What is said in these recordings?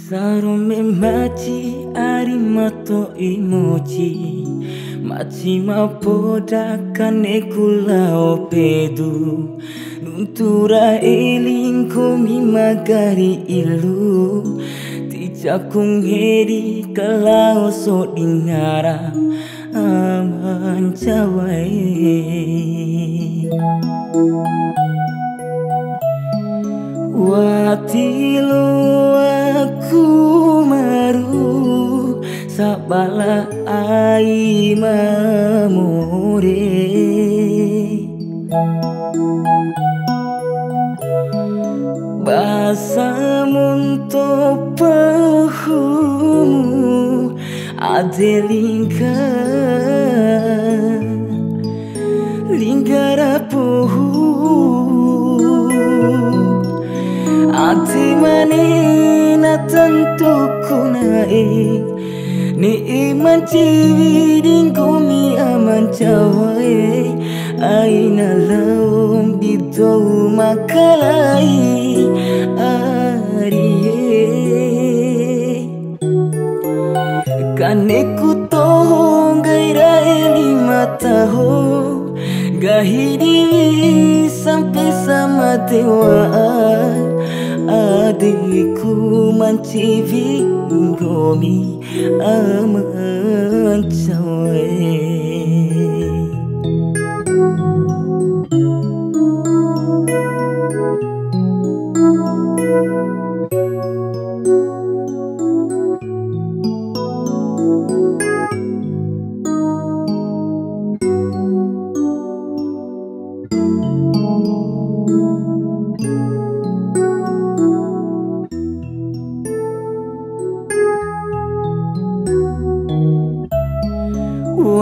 Sarome machi arimato emoji machi mapoda kane kula opedu nuntura elingkomi magari ilu tijakung heri kalau so dingara aman cawai watilo aku maru sabala ai mamore basa munto pahumu adelingka linggara pohu ati manina tentu kunae ni iman ciwi dingkumi aman cawai aina laum bidau makalai ariye kaneku tohong gaira lima tahun gahidi sampai sama dewa adikku mancivi gomi aman cawai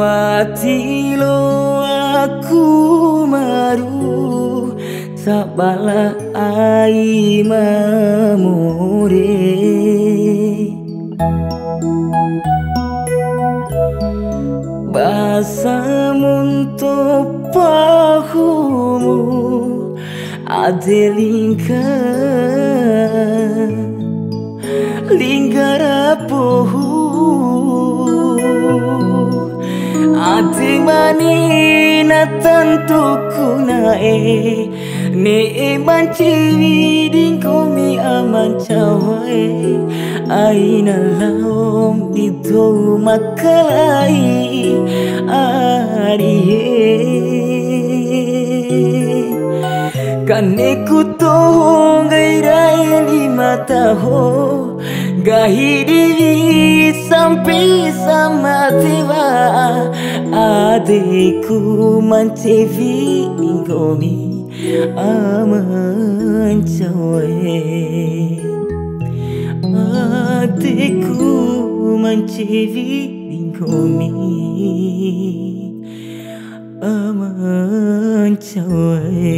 watilo aku maru sabala ai mamore basa munto pahumu adelingka linggara pohu ati manina tentu kunae ni iman ciwi dingkomi aman cawai aina laum itu makalai ariye kaneku tohong gairai lima tahun gahidi sampai sama tiba adikku mancevi ingkomi aman cawai adikku mancevi ingkomi aman cawai